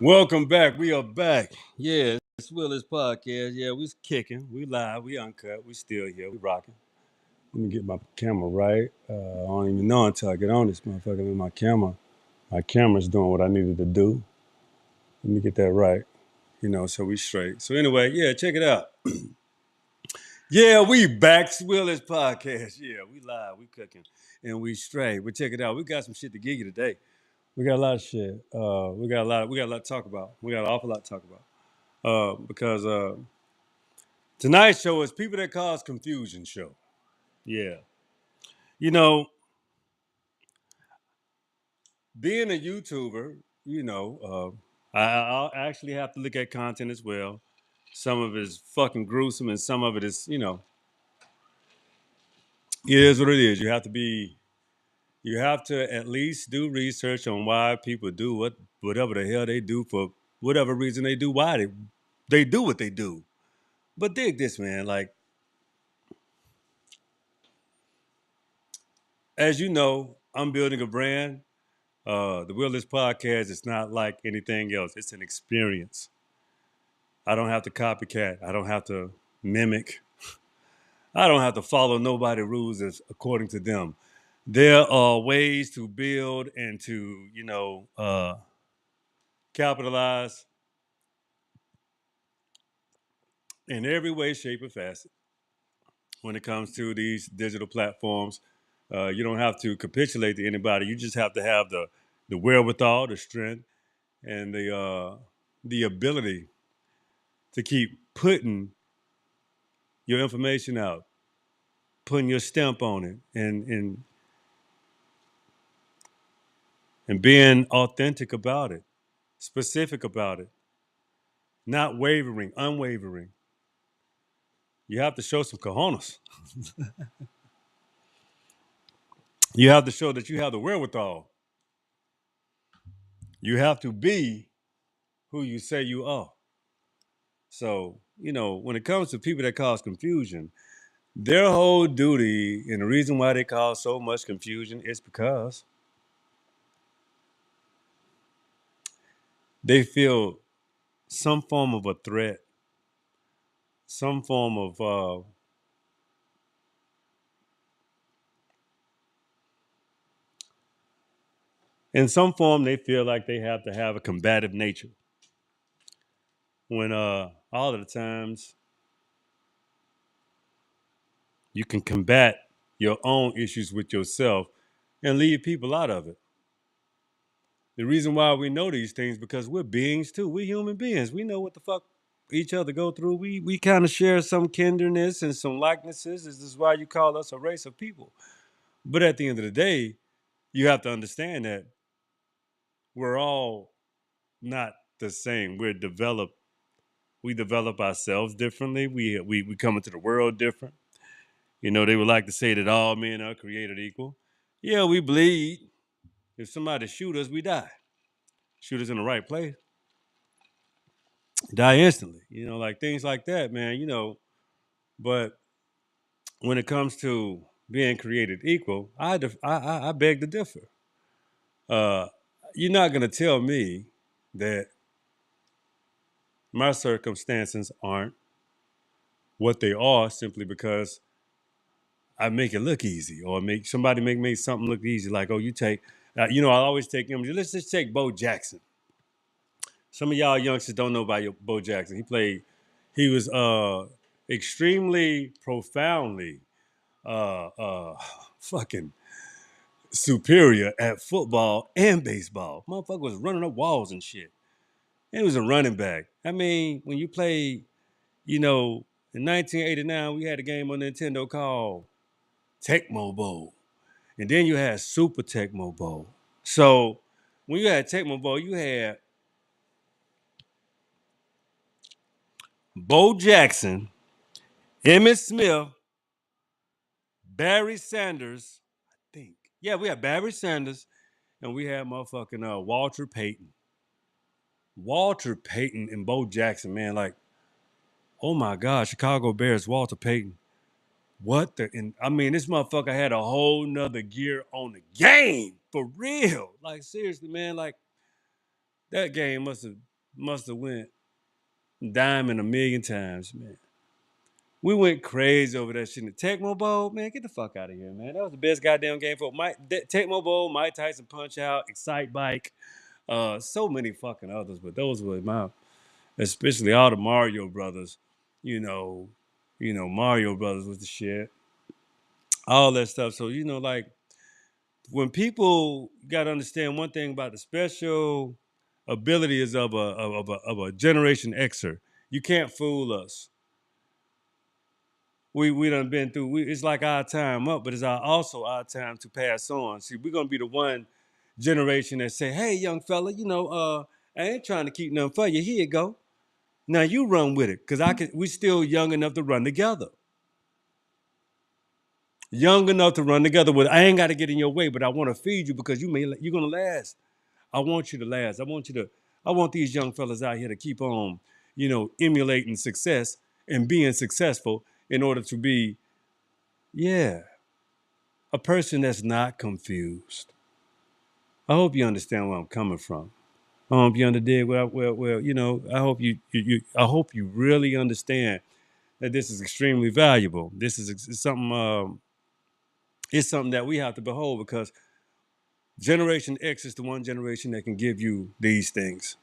Welcome back. We are back. Yeah, it's Willis Podcast. Yeah, we's kicking. We live. We uncut. We still here. We rocking. Let me get my camera right. I don't even know until I get on this motherfucker. And my camera. My camera's doing what I needed to do. Let me get that right. So we straight. So anyway, yeah, check it out. Yeah, we back. It's Willis Podcast. Yeah, we live. We cooking. And we straight. But check it out. We got some shit to give you today. We got a lot of shit. We got a lot to talk about. We got an awful lot to talk about. Because tonight's show is People That Cause Confusion show. Yeah. You know, being a YouTuber, I'll actually have to look at content as well. Some of it is fucking gruesome and some of it is, it is what it is. You have to at least do research on why people do whatever the hell they do for whatever reason they do, why they do what they do. But dig this, man. Like, as you know, I'm building a brand. The Wilderness Podcast is not like anything else. It's an experience. I don't have to copycat. I don't have to mimic. I don't have to follow nobody rules as according to them. There are ways to build and to, capitalize in every way, shape, or facet when it comes to these digital platforms. You don't have to capitulate to anybody. You just have to have the wherewithal, the strength, and the ability to keep putting your information out, putting your stamp on it, and being authentic about it, specific about it, not wavering, unwavering. You have to show some cojones. You have to show that you have the wherewithal. You have to be who you say you are. So, when it comes to people that cause confusion, their whole duty and the reason why they cause so much confusion is because they feel some form of a threat, some form of in some form they feel like they have to have a combative nature. When all of the times you can combat your own issues with yourself and leave people out of it. The reason why we know these things because we're beings too. We're human beings. We know what the fuck each other go through. We kind of share some kinderness and some likenesses. This is why you call us a race of people. But at the end of the day, you have to understand that we're all not the same. We develop ourselves differently. We come into the world different. They would like to say that all men are created equal. Yeah, we bleed. If somebody shoot us, we die. Shoot us in the right place, die instantly. Like things like that, man. But when it comes to being created equal, I beg to differ. Uh, you're not gonna tell me that my circumstances aren't what they are simply because I make it look easy, or make somebody make something look easy. Like, oh, you take, I always take him. Let's just take Bo Jackson. Some of y'all youngsters don't know about Bo Jackson. He was extremely profoundly uh, uh, fucking superior at football and baseball. Motherfucker was running up walls and shit. And he was a running back. I mean, when you play, in 1989, we had a game on Nintendo called Tecmo Bowl. And then you had Super Tecmo Bowl. So when you had Tecmo Bowl, you had Bo Jackson, Emmitt Smith, Barry Sanders, I think. Yeah, we had Barry Sanders, and we had motherfucking Walter Payton. Walter Payton and Bo Jackson, man, like, oh my God, Chicago Bears, Walter Payton. What the? And I mean, this motherfucker had a whole nother gear on the game for real. Like seriously, man. Like that game must have. must have went diamond a million times, man. We went crazy over that shit in the Tecmo Bowl, man. Get the fuck out of here, man. That was the best goddamn game for Tecmo Bowl, Mike Tyson Punch Out, Excite Bike, so many fucking others, but those were my, especially all the Mario Brothers. You know, Mario Brothers was the shit. All that stuff. So like when people got to understand one thing about the special abilities of a Generation Xer, you can't fool us. We done been through. It's like our time up, but it's also our time to pass on. See, we're gonna be the one generation that say, "Hey, young fella, I ain't trying to keep nothing for you. Here you go. Now you run with it, cause I can. We still young enough to run together. Young enough to run together. With I ain't got to get in your way, but I want to feed you because you're gonna last. I want you to last. I want these young fellas out here to keep on, emulating success and being successful in order to be, yeah, a person that's not confused. I hope you understand where I'm coming from. I hope you understand I hope I hope you really understand that this is extremely valuable. This is something. It's something that we have to behold because Generation X is the one generation that can give you these things.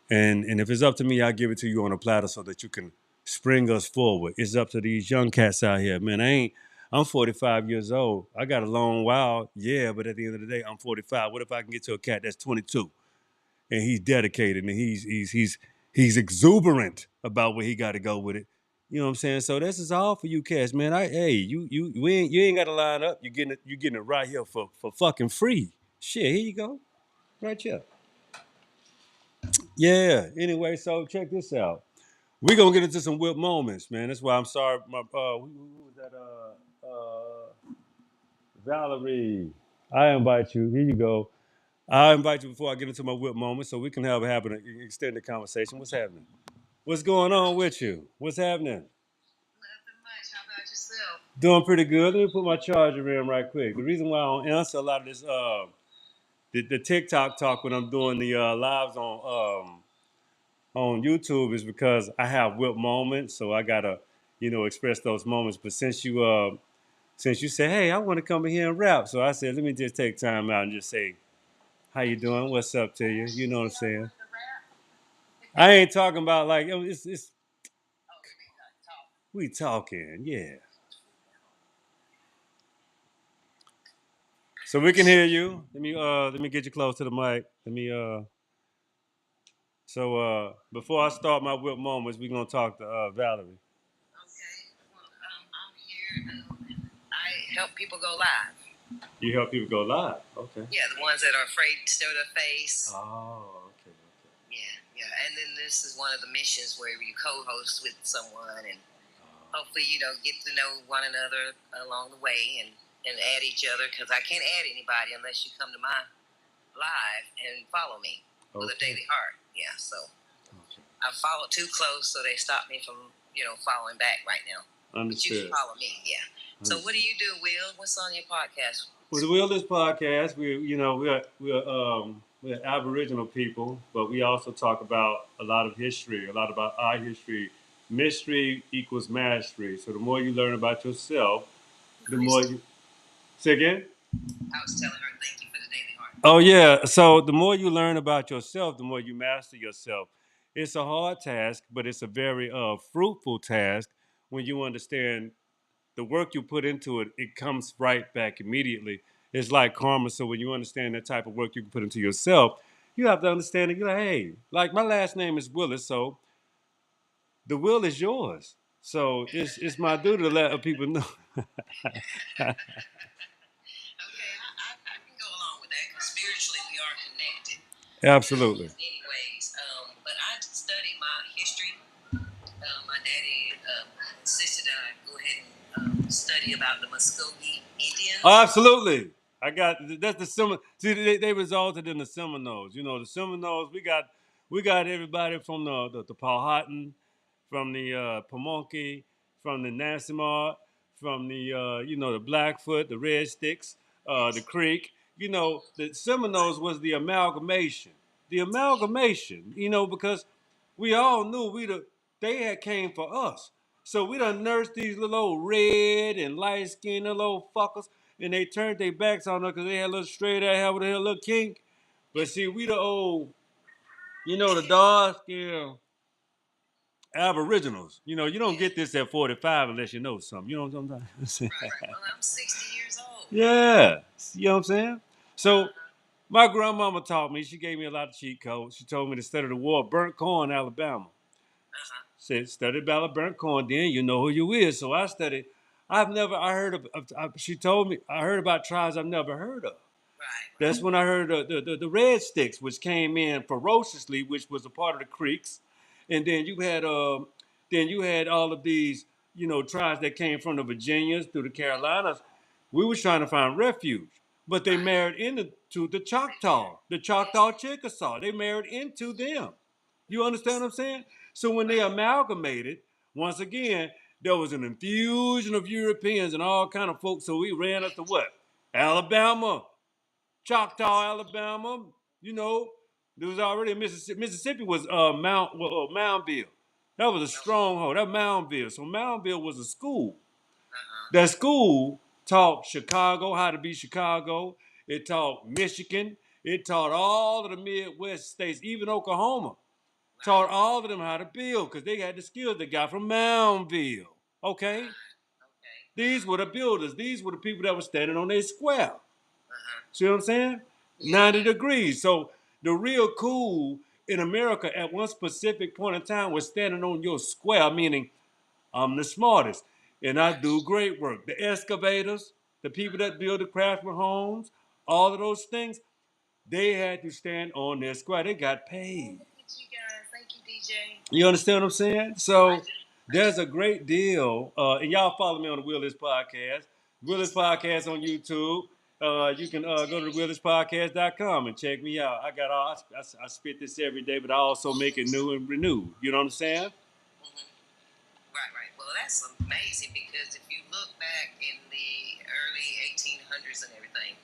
And if it's up to me, I'll give it to you on a platter so that you can spring us forward. It's up to these young cats out here. Man, I'm 45 years old. I got a long while, yeah, but at the end of the day, I'm 45. What if I can get to a cat that's 22 and he's dedicated and he's exuberant about where he got to go with it? You know what I'm saying? So this is all for you cats, man. You ain't got to line up. You're getting it right here for fucking free. Shit, here you go, right here. Yeah. Anyway, so check this out. We're gonna get into some whip moments, man. That's why I'm sorry. Who was that? Valerie. I invite you. Here you go. I invite you before I get into my whip moment, so we can have an extended conversation. What's happening? What's going on with you? What's happening? Nothing much. How about yourself? Doing pretty good. Let me put my charger in right quick. The reason why I don't answer a lot of this, the TikTok talk when I'm doing the lives on YouTube is because I have whip moments, so I gotta, express those moments. But since you said, hey, I want to come in here and rap, so I said, let me just take time out and just say, how you doing? What's up to you? You know what I'm saying? I ain't talking about like it's we talking, yeah. So we can hear you. Let me get you close to the mic. Before I start my whip moments, we're gonna talk to Valerie. Okay. Well, I'm here. I help people go live. You help people go live. Okay. Yeah, the ones that are afraid to show their face. Oh, okay. Yeah, yeah. And then this is one of the missions where you co-host with someone and hopefully, get to know one another along the way and add each other because I can't add anybody unless you come to my live and follow me with a daily heart. Yeah, so I followed too close, so they stopped me from, following back right now. Understood. But you can follow me, yeah. So what do you do, Will? What's on your podcast? Well, the Wilderness Podcast, we're Aboriginal people, but we also talk about a lot of history, a lot about our history. Mystery equals mastery. So the more you learn about yourself, the more you say again. I was telling her thank you for the daily heart. Oh yeah. So the more you learn about yourself, the more you master yourself. It's a hard task, but it's a very fruitful task when you understand the work you put into it, it comes right back immediately. It's like karma. So when you understand that type of work you can put into yourself, you have to understand it. You're like, hey, like my last name is Willis, so the will is yours. So it's my duty to let people know. Okay, I can go along with that because spiritually we are connected. Absolutely. In many ways. But I studied my history. My daddy insisted that I go ahead and study about the Muskogee Indians. Oh, absolutely. I got that's the Seminole. See, they resulted in the Seminoles. The Seminoles. We got everybody from the Powhatan, from the Pamunkey, from the Nassimart, from the the Blackfoot, the Red Sticks, the Creek. The Seminoles was the amalgamation. the amalgamation, because we all knew they had came for us. So we done nursed these little old red and light skinned little old fuckers, and they turned their backs on us because they had a little straight hair with a little kink. But see, we the old, the dark skinned aboriginals. You don't get this at 45 unless you know something. You know what I'm saying? Right. Well, I'm 60 years old. Yeah. You know what I'm saying? So my grandmama taught me, she gave me a lot of cheat codes. She told me to study the war of burnt corn, Alabama. Said, study about burnt corn, then you know who you is. So I studied. She told me, I heard about tribes I've never heard of. Right. That's when I heard the Red Sticks, which came in ferociously, which was a part of the Creeks, and then you had all of these tribes that came from the Virginias through the Carolinas. We was trying to find refuge, but they married into the Choctaw Chickasaw. They married into them. You understand what I'm saying? So when they amalgamated, once again, there was an infusion of Europeans and all kind of folks. So we ran up to what? Alabama, Choctaw, Alabama. You know, there was already Mississippi. Mississippi was Moundville. That was a stronghold. That Moundville. So Moundville was a school. That school taught Chicago how to be Chicago. It taught Michigan. It taught all of the Midwest states, even Oklahoma. Taught all of them how to build because they had the skills they got from Moundville. Okay? These were the builders. These were the people that were standing on their square. See what I'm saying? 90 degrees. So the real cool in America at one specific point in time was standing on your square, meaning I'm the smartest and I do great work. The excavators, the people that build the craftsman homes, all of those things, they had to stand on their square. They got paid. Thank you, DJ. You understand what I'm saying? So there's a great deal, and y'all follow me on the Willis Podcast. Willis Podcast on YouTube. You can go to the WillisPodcast.com and check me out. I spit this every day, but I also make it new and renewed. You know what I'm saying? Right. Well, that's amazing because if you look back in the early 1800s and everything,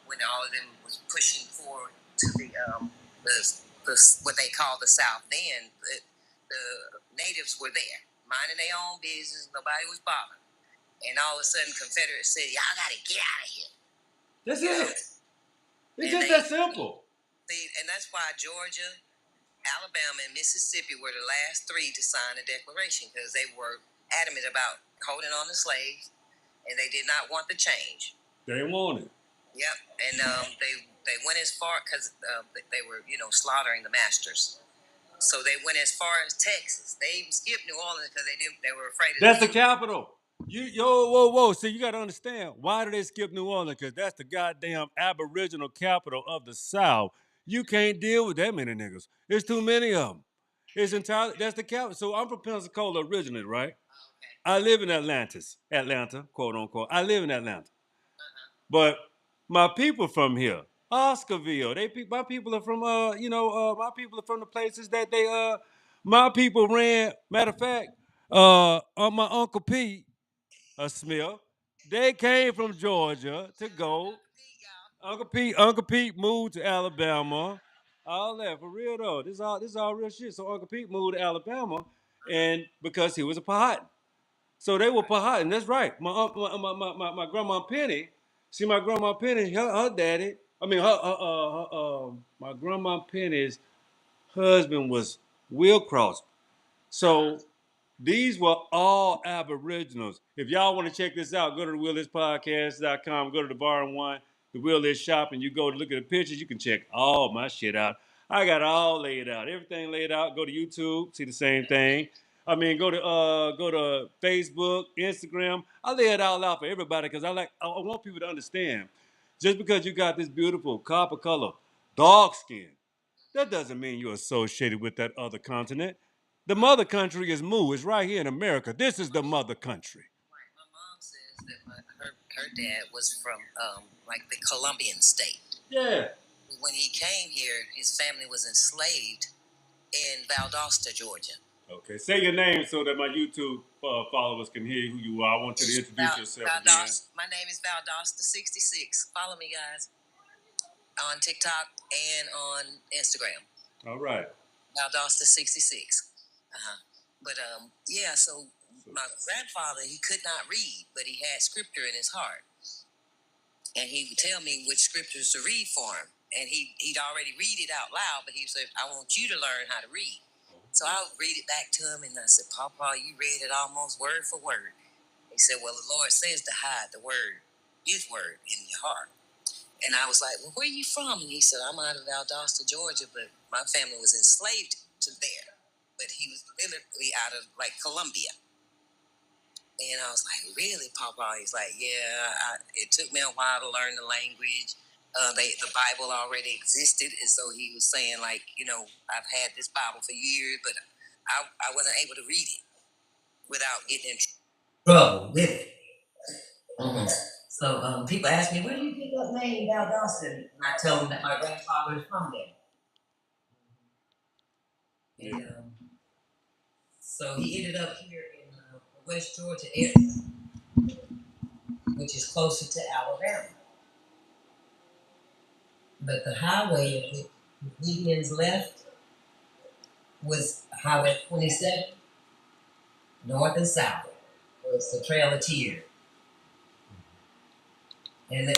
when all of them was pushing forward to the what they call the South, then the natives were there, minding their own business. Nobody was bothering. And all of a sudden, Confederates said, y'all got to get out of here. That's it. It's just that simple. See, and that's why Georgia, Alabama, and Mississippi were the last three to sign the Declaration because they were adamant about holding on to slaves, and they did not want the change. They wanted. Yep, and they went as far because they were slaughtering the masters. So they went as far as Texas. They even skipped New Orleans because they were afraid of. That's the capital. Whoa. See, you got to understand. Why did they skip New Orleans? Because that's the goddamn aboriginal capital of the South. You can't deal with that many niggas. There's too many of them. That's the capital. So I'm from Pensacola originally, right? I live in Atlanta, quote unquote. I live in Atlanta. But my people from here, Oscarville, my people are from, my people are from the places that my people ran. Matter of fact, my Uncle Pete, Smith, they came from Georgia to go. Uncle Pete moved to Alabama. All that for real though. This is all real shit. So Uncle Pete moved to Alabama, and because he was a Powhatan. So they were Powhatan. That's right. My grandma Penny. See, my grandma Penny, her daddy. I mean, my grandma Penny's husband was Will Crosby. So these were all Aboriginals. If y'all want to check this out, go to the WillisPodcast.com, go to the bar and wine, the Willis shop, and you go to look at the pictures. You can check all my shit out. I got it all laid out. Everything laid out. Go to YouTube, see the same thing. I mean, go to Facebook, Instagram. I lay it all out for everybody because I want people to understand. Just because you got this beautiful copper color, dark skin, that doesn't mean you're associated with that other continent. The mother country is Moo. It's right here in America. This is the mother country. Right. My mom says that her dad was from like the Colombian state. Yeah. When he came here, his family was enslaved in Valdosta, Georgia. Okay. Say your name so that my YouTube followers can hear who you are. I want you to introduce yourself again. My name is Valdosta66. Follow me, guys, on TikTok and on Instagram. All right. Valdosta 66. But yeah, so my grandfather, he could not read, but he had scripture in his heart. And he would tell me which scriptures to read for him. And he'd already read it out loud, but he said, I want you to learn how to read. So I would read it back to him, and I said, Papa, you read it almost word for word. He said, well, the Lord says to hide the word, his word, in your heart. And I was like, well, where are you from? And he said, I'm out of Valdosta, Georgia, but my family was enslaved to there. But he was literally out of, like, Colombia. And I was like, really, Papa? He's like, yeah, it took me a while to learn the language. The Bible already existed. And so he was saying, like, I've had this Bible for years, but I wasn't able to read it without getting in trouble with it. Mm-hmm. So people ask me, where do you get that name, Valdosta? And I tell them that my grandfather is from there. And so he ended up here in West Georgia area, which is closer to Alabama. But the highway that the Indians left was Highway 27, north and south. It was the Trail of Tears. And then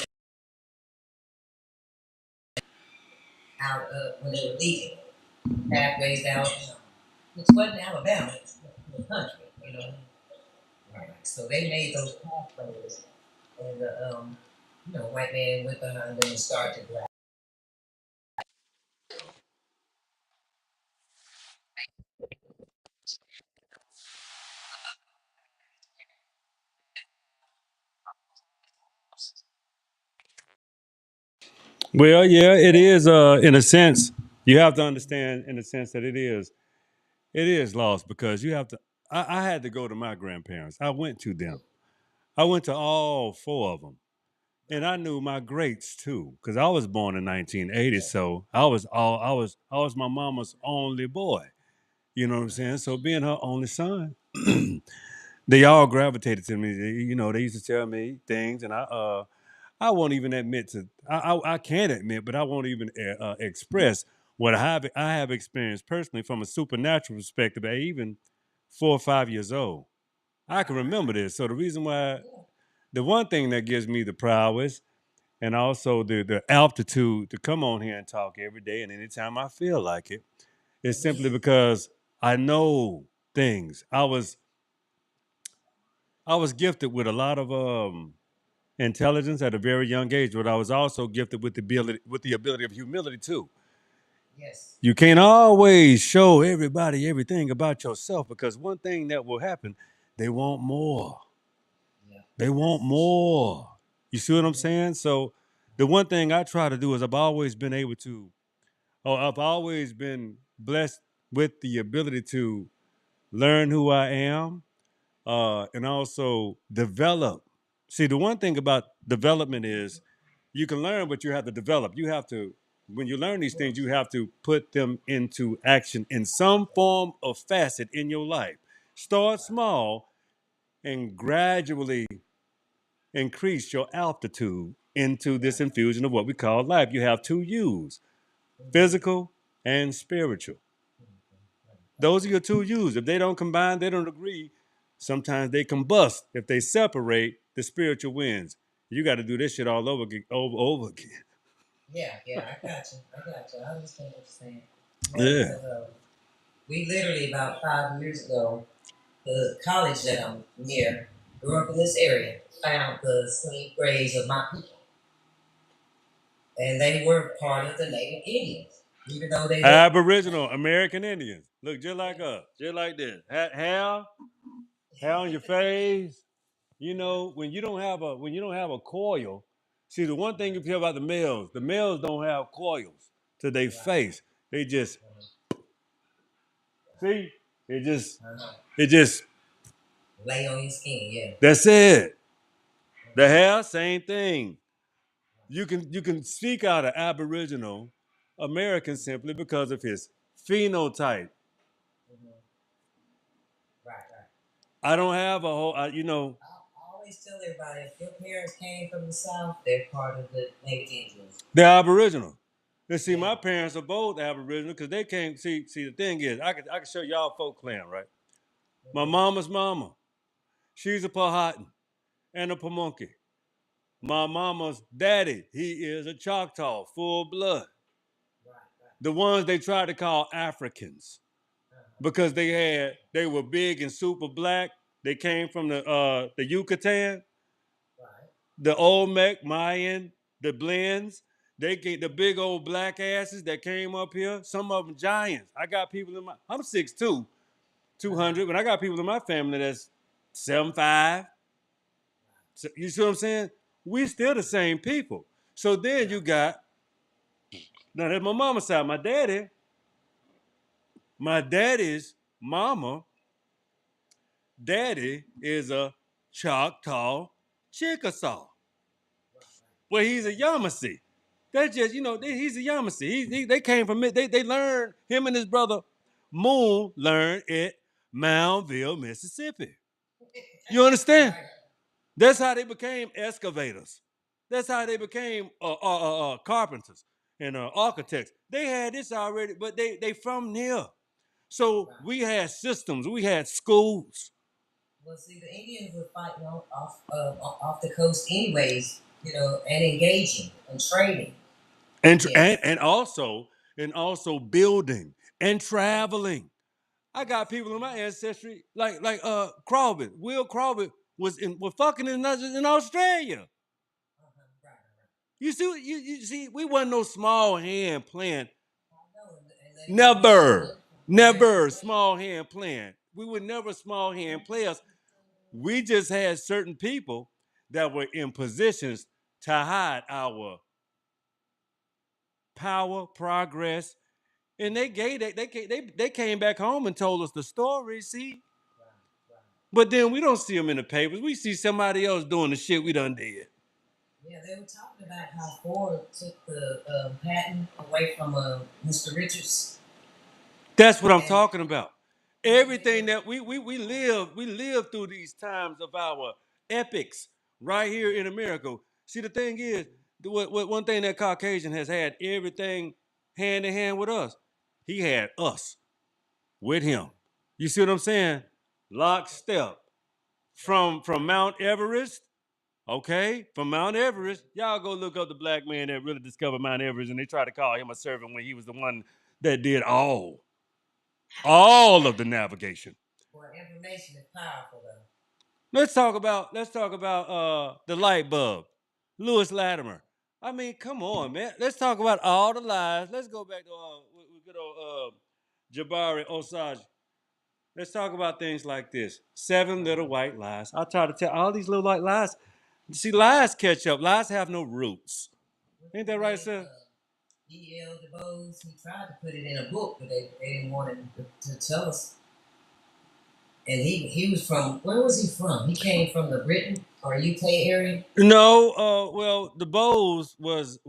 out when they were leaving, pathways down, which wasn't Alabama, it's the country, you know. Right. So they made those pathways, and the white man went behind them and started to drive. Well, yeah, it is. In a sense, you have to understand, in a sense, that it is lost because you have to. I had to go to my grandparents. I went to them. I went to all four of them, and I knew my greats too, because I was born in 1980. So I was my mama's only boy. You know what I'm saying? So being her only son, they all gravitated to me. They used to tell me things, and I won't even admit to. I can't admit, but I won't even express what I have experienced personally from a supernatural perspective at even 4 or 5 years old. I can remember this. So the reason why, the one thing that gives me the prowess and also the altitude to come on here and talk every day and anytime I feel like it is simply because I know things. I was gifted with a lot of intelligence at a very young age, but I was also gifted with the ability of humility too. Yes. You can't always show everybody everything about yourself because one thing that will happen, they want more. Yeah. They want more. You see what I'm saying? So the one thing I try to do is I've always been blessed with the ability to learn who I am, and also develop. See, the one thing about development is you can learn, but you have to develop. You have to, when you learn these things, you have to put them into action in some form of facet in your life. Start small and gradually increase your altitude into this infusion of what we call life. You have two U's, physical and spiritual. Those are your two U's. If they don't combine, they don't agree. Sometimes they combust. If they separate, the spiritual wins. You got to do this shit all over again. Yeah, I got you. I understand what you're saying. Yeah, Yeah. because we literally about 5 years ago, the college that I'm near, grew up in this area, found the slave graves of my people, and they were part of the Native Indians, even though they were. Aboriginal American Indians look just like us, just like this. Hair on your face. When you don't have a coil. See, the one thing you feel about the males don't have coils to their face. They just see. Uh-huh. It just Lay on your skin, yeah. that's it. The hair, same thing. You can speak out of Aboriginal American simply because of his phenotype. Mm-hmm. Right, right. I don't have a whole. I always tell everybody if your parents came from the South, they're part of the Native Indians. They're Aboriginal. And see, my parents are both Aboriginal because they came. See, the thing is, I can show y'all folk clan, right? My mama's mama, she's a Powhatan and a Pamunkey. My mama's daddy, he is a Choctaw, full blood. The ones they tried to call Africans because they were big and super black. They came from the Yucatan, the Olmec, Mayan, the Blends. They get the big old black asses that came up here. Some of them giants. I got people in my. I'm 6'2", 200, but I got people in my family that's 7'5". So, you see what I'm saying? We still the same people. So then you got now that's my mama's side. My daddy's mama, daddy is a Choctaw Chickasaw. Well, he's a Yamasee. That's just, he's a Yamasee. They came from it. They learned, him and his brother Moon learned at Moundville, Mississippi. You understand? That's how they became excavators. That's how they became carpenters and architects. They had this already, but they from here. So we had systems, we had schools. Well, see, the Indians were fighting off the coast, anyways. And engaging and training, and yes. and also building and traveling. I got people in my ancestry like Crawford. Will Crawford was fucking in Australia. Right. You see, we wasn't no small hand playing. Never small hand playing. We were never small hand players. We just had certain people that were in positions to hide our power, progress, and they came back home and told us the story. See, but then we don't see them in the papers. We see somebody else doing the shit we done did. Yeah, they were talking about how Ford took the patent away from Mr. Richards. That's what I'm talking about. Everything that we live through these times of our epics right here in America. See, the thing is, one thing that Caucasian has had everything hand in hand with us. He had us with him. You see what I'm saying? Lockstep from Mount Everest. Okay, from Mount Everest, y'all go look up the black man that really discovered Mount Everest, and they try to call him a servant when he was the one that did all of the navigation. Well, information is powerful, though. Let's talk about the light bulb, Lewis Latimer. I mean, come on, man. Let's talk about all the lies. Let's go back to good old Jabari Osage. Let's talk about things like this. 7 little white lies. I try to tell all these little white lies. See, lies catch up. Lies have no roots. Ain't that right, sir? E.L. DeBose, he tried to put it in a book, but they didn't want him to tell us. And he was from, where was he from? He came from the Britain or UK area? No, well, DeBose was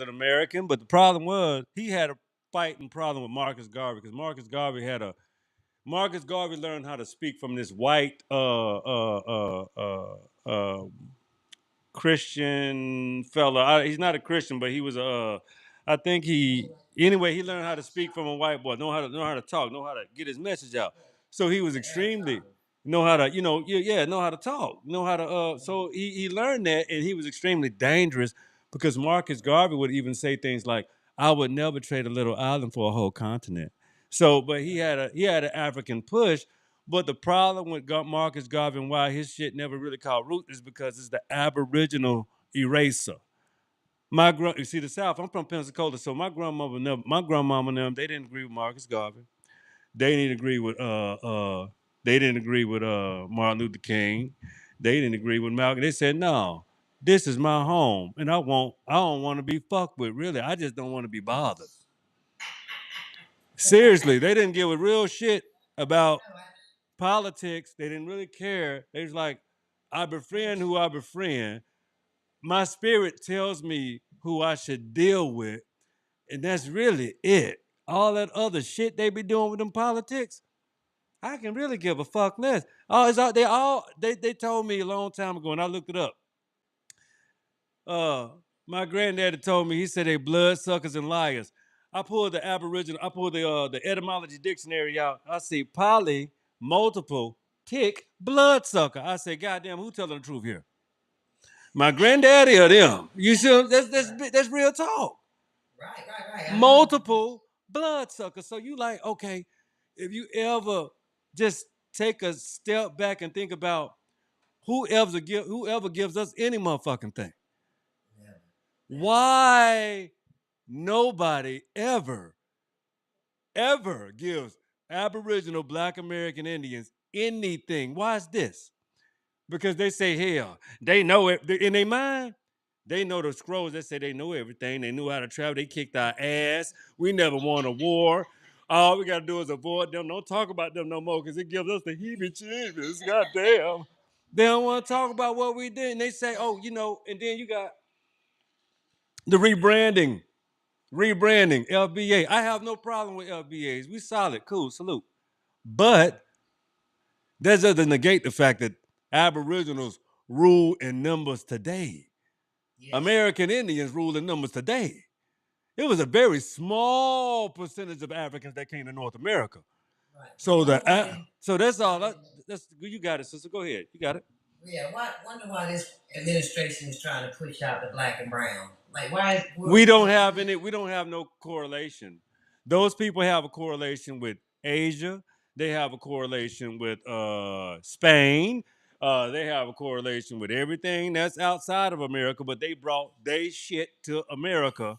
an American, but the problem was he had a fighting problem with Marcus Garvey because Marcus Garvey learned how to speak from this white Christian fella. He's not a Christian, but he was I think he learned how to speak from a white boy, know how to talk, know how to get his message out. So he was extremely know how to, know how to talk, know how to so he learned that and he was extremely dangerous because Marcus Garvey would even say things like, I would never trade a little island for a whole continent. So, but he had an African push, but the problem with Marcus Garvey and why his shit never really caught root is because it's the Aboriginal eraser. You see the South. I'm from Pensacola, so my grandmama and them, they didn't agree with Marcus Garvey. They didn't agree with Martin Luther King. They didn't agree with Malcolm. They said, no, this is my home, and I don't want to be fucked with. Really, I just don't want to be bothered. Seriously, they didn't give a real shit about politics. They didn't really care. They was like, I befriend who I befriend. My spirit tells me who I should deal with, and that's really it. All that other shit they be doing with them politics, I can really give a fuck less. Oh, they told me a long time ago, and I looked it up. My granddaddy told me, he said they bloodsuckers and liars. I pulled the etymology dictionary out. I see poly, multiple, tick, bloodsucker. I said, goddamn, who telling the truth here? My granddaddy or them? You see, that's real talk. Right. Multiple bloodsuckers. So you like, okay, if you ever just take a step back and think about whoever gives us any motherfucking thing, Yeah. why nobody ever gives Aboriginal Black American Indians anything? Why is this? Because they say, hell, they know it in their mind. They know the scrolls that say they know everything. They knew how to travel. They kicked our ass. We never won a war. All we got to do is avoid them. Don't talk about them no more because it gives us the heebie-jeebies. Goddamn. They don't want to talk about what we did. And they say, oh, and then you got the rebranding, LBA. I have no problem with LBAs. We solid, cool, salute. But that doesn't negate the fact that Aboriginals rule in numbers today. Yes. American Indians rule in numbers today. It was a very small percentage of Africans that came to North America. Right. So that's all. That's you got it, sister. Go ahead. You got it. Yeah, wonder why this administration is trying to push out the black and brown. Like, why? We don't have any. We don't have no correlation. Those people have a correlation with Asia. They have a correlation with Spain. They have a correlation with everything that's outside of America. But they brought they shit to America,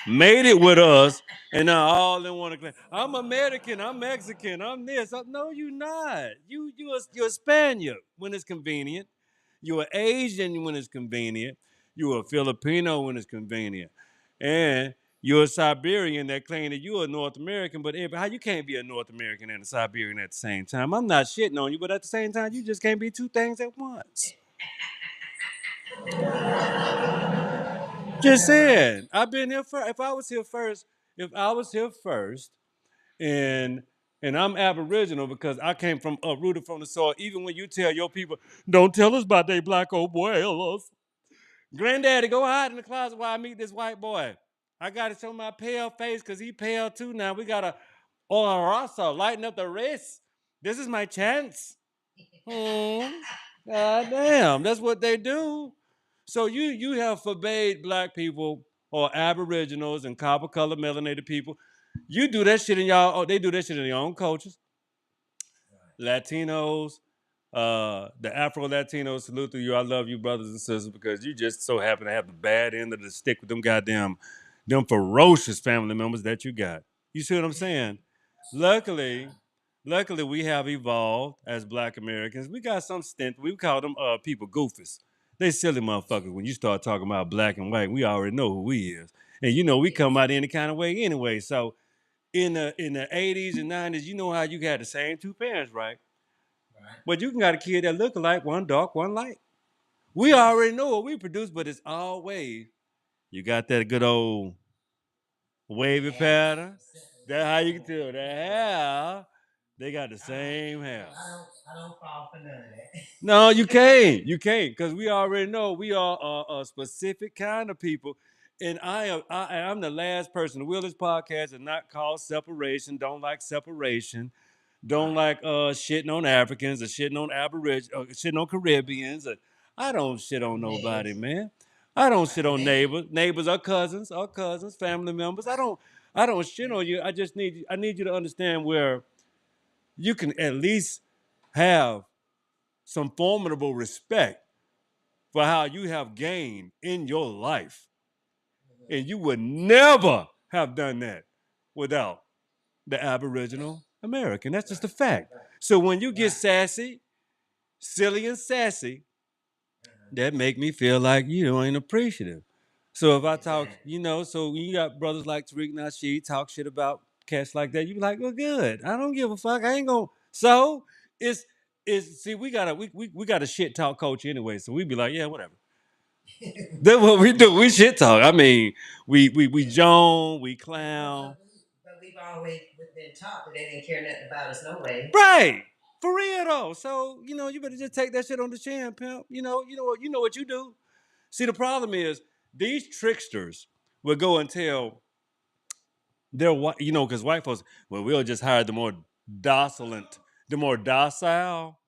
made it with us, and now all they want to claim, I'm American, I'm Mexican, I'm this. No, you're not. You're a Spaniard when it's convenient. You're an Asian when it's convenient. You're a Filipino when it's convenient. And you're a Siberian that claim that you're a North American, but how you can't be a North American and a Siberian at the same time? I'm not shitting on you, but at the same time, you just can't be two things at once. Just saying. I've been here first. If I was here first, and I'm Aboriginal because I came from rooted from the soil. Even when you tell your people, don't tell us about they black old boilers. Granddaddy, go hide in the closet while I meet this white boy. I got to show my pale face because he pale too now. We got to Oloroso, lighten up the race. This is my chance. God damn, that's what they do. So you have forbade black people or aboriginals and copper colored melanated people. You do that shit in y'all. Oh, they do that shit in their own cultures. Latinos, the Afro Latinos, salute to you. I love you, brothers and sisters, because you just so happen to have the bad end of the stick with them goddamn, them ferocious family members that you got. You see what I'm saying? Luckily, luckily we have evolved as Black Americans. We got some stint. We call them people goofies. They silly motherfuckers. When you start talking about black and white, we already know who we is, and we come out any kind of way anyway. So in the 80s and 90s, you know how you got the same two parents, right? Right. But you can got a kid that look alike, one dark, one light. We already know what we produce, but it's always you got that good old wavy pattern. That's how you can tell the hair. They got the same hair. I don't fall for none of that. No, you can't. You can't, because we already know we are a specific kind of people. And I'm the last person to will this podcast and not call separation. Don't like separation. Don't like shitting on Africans or shitting on Aborigines, shitting on Caribbeans. I don't shit on nobody, man. I don't shit on neighbors, our cousins, family members. I don't shit on you. I need you to understand where you can at least have some formidable respect for how you have gained in your life. And you would never have done that without the Aboriginal American. That's just a fact. So when you get sassy, silly and sassy, that make me feel like you ain't appreciative. So if I talk, so when you got brothers like Tariq Nasheed talk shit about cats like that, you be like, well, good. I don't give a fuck. I ain't gonna. So it's see, we got a shit talk culture anyway. So we be like, yeah, whatever. That's what we do. We shit talk. I mean, we joan, we clown. But we've always been taught that they didn't care nothing about us no way. Right. For real though. So, you better just take that shit on the chin, pimp. You know what you do. See, the problem is these tricksters will go and tell their because white folks, well, we'll just hire docile, the more docile.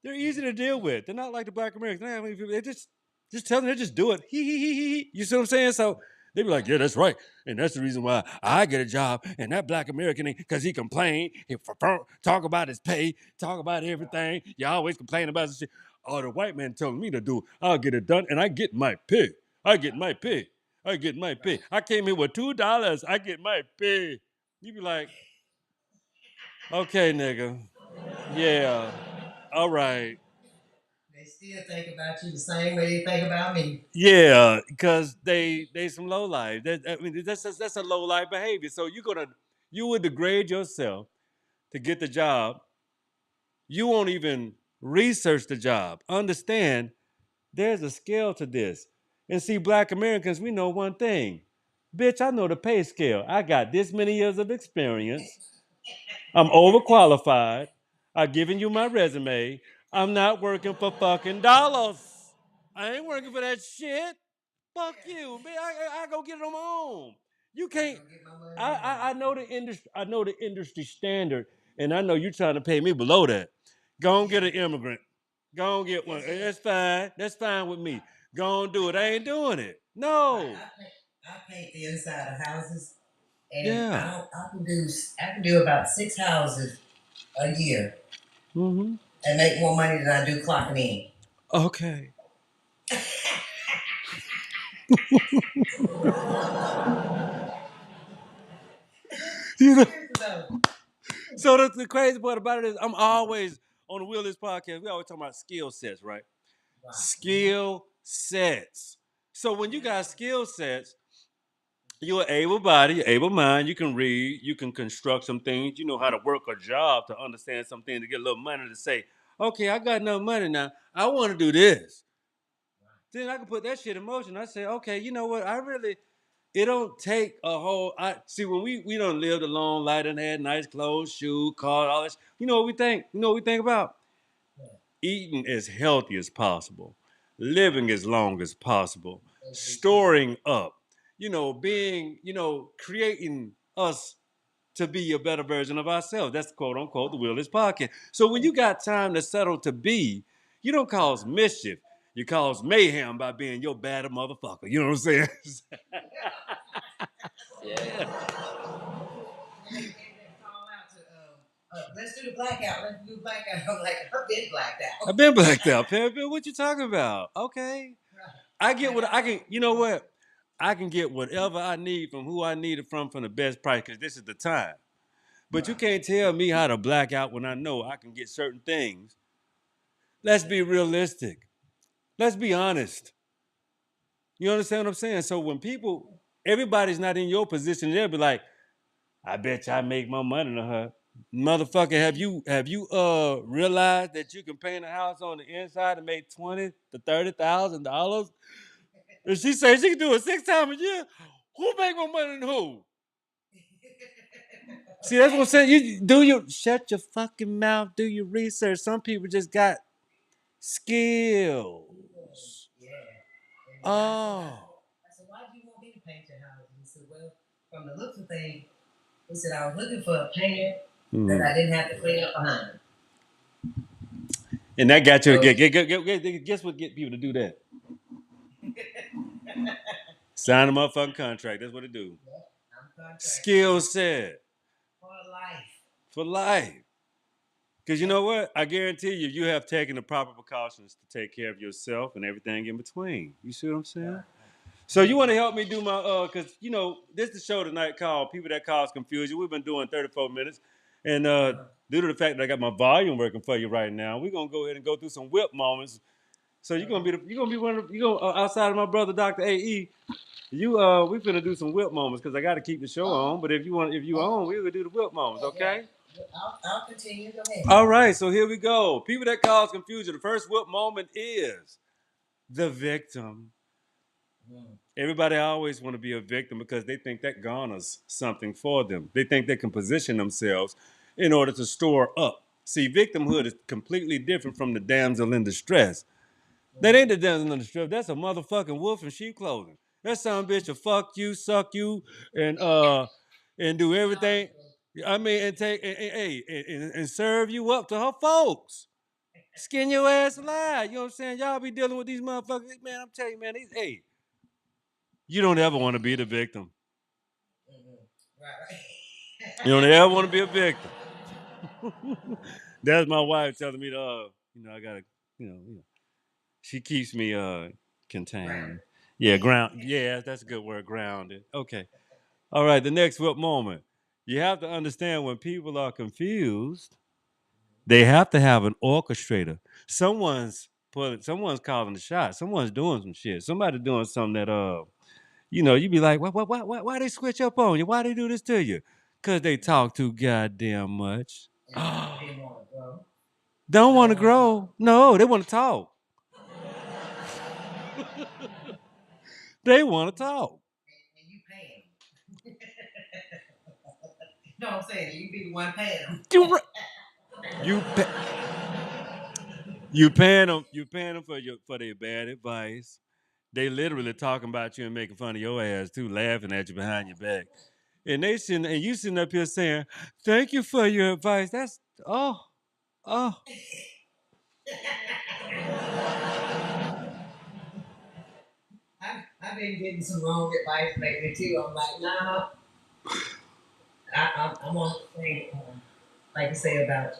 They're easy to deal with. They're not like the black Americans. They just tell them they just do it. Hee. You see what I'm saying? So they be like, yeah, that's right. And that's the reason why I get a job. And that black American, because he complained, talk about his pay, talk about everything. You always complain about this shit. Oh, the white man telling me to do, I'll get it done, and I get my pay. I get my pay. I get my pay. I came here with $2. I get my pay. You be like, okay, nigga. Yeah. All right. They still think about you the same way they think about me. Yeah, because they some low life. I mean, that's a low life behavior. So you would degrade yourself to get the job. You won't even research the job. Understand there's a scale to this. And see, black Americans, we know one thing. Bitch, I know the pay scale. I got this many years of experience. I'm overqualified. I've given you my resume. I'm not working for fucking dollars. I ain't working for that shit. Fuck you, man. I go get it on my own. You can't. I know the industry. I know the industry standard, and I know you're trying to pay me below that. Go and get an immigrant. Go and get one. That's fine. That's fine with me. Go and do it. I ain't doing it. No. I paint the inside of houses, and Yeah. I can do about 6 houses a year, Mm-hmm. and make more money than I do clocking in. Okay. You know, so the crazy part about it is I'm always on the Wheel of This podcast. We always talk about skill sets, right? Wow. Skill sets. So when you got skill sets, you're able body, able mind. You can read, you can construct some things. You know how to work a job to understand something to get a little money to say, okay, I got enough money now. I want to do this. Then I can put that shit in motion. I say, okay, you know what? It don't take a whole. I see when we don't live a long life and had nice clothes, shoes, car, all this. You know what we think? You know what we think about? Eating as healthy as possible, living as long as possible, storing up, being, creating us to be a better version of ourselves. That's quote unquote the Will is Podcast. So when you got time to settle to be, you don't cause mischief. You cause mayhem by being your bad motherfucker. You know what I'm saying? Yeah. Let's do the blackout. Let's do the blackout. I'm like, I've been blacked out. I've been blacked out, Pam. What you talking about? Okay. I get what I can, you know what? I can get whatever I need from who I need it from the best price because this is the time. But you can't tell me how to black out when I know I can get certain things. Let's be realistic. Let's be honest. You understand what I'm saying? So when everybody's not in your position, they'll be like, I bet you I make more money than her. Motherfucker, have you realized that you can paint a house on the inside and make $20,000 to $30,000? And she says she can do it 6 times a year. Who make more money than who? See, that's what I'm saying. Shut your fucking mouth, do your research. Some people just got skills. Yeah. Oh. I said, why do you want me to paint your house? He said, well, from the looks of things, he said, I was looking for a painter that I didn't have to clean up behind. And that got you to guess what get people to do that? Sign a motherfucking contract. That's what it do. Yeah, skill set. For life. For life. Because you know what? I guarantee you have taken the proper precautions to take care of yourself and everything in between. You see what I'm saying? Right. So you want to help me do my, because, this is the show tonight called People That Cause Confusion. We've been doing 34 minutes. And due to the fact that I got my volume working for you right now, we're going to go ahead and go through some whip moments. So you're going to be one of, outside of my brother, Dr. A.E., we finna do some whip moments because I got to keep the show on. But if you on, we're gonna do the whip moments, okay? I'll continue. Go ahead. All right, so here we go. People that cause confusion. The first whip moment is the victim. Everybody always want to be a victim because they think that garners something for them. They think they can position themselves in order to store up. See, victimhood is completely different from the damsel in distress. That ain't the damsel in distress. That's a motherfucking wolf in sheep clothing. That son of a bitch will fuck you, suck you, and do everything. I mean, and take and serve you up to her folks. Skin your ass alive. You know what I'm saying? Y'all be dealing with these motherfuckers. Man, I'm telling you, man, you don't ever want to be the victim. Right, You don't ever want to be a victim. That's my wife telling me to, I gotta, she keeps me right. contained. Yeah, ground. Yeah, that's a good word, grounded. Okay. All right. The next what moment? You have to understand when people are confused, they have to have an orchestrator. Someone's calling the shot. Someone's doing some shit. Somebody doing something that you be like, why they switch up on you? Why they do this to you? Cause they talk too goddamn much. And they want to grow. Don't want Don't to want to grow. talk. No, they want to talk. They want to talk. And you pay them. No, I'm saying you be the one paying them. You you you paying them. You paying them for their bad advice. They literally talking about you and making fun of your ass too, laughing at you behind your back. And you sitting up here saying, "Thank you for your advice." That's oh oh. I've been getting some wrong advice lately too. I'm like, nah, I'm on the thing, like you say about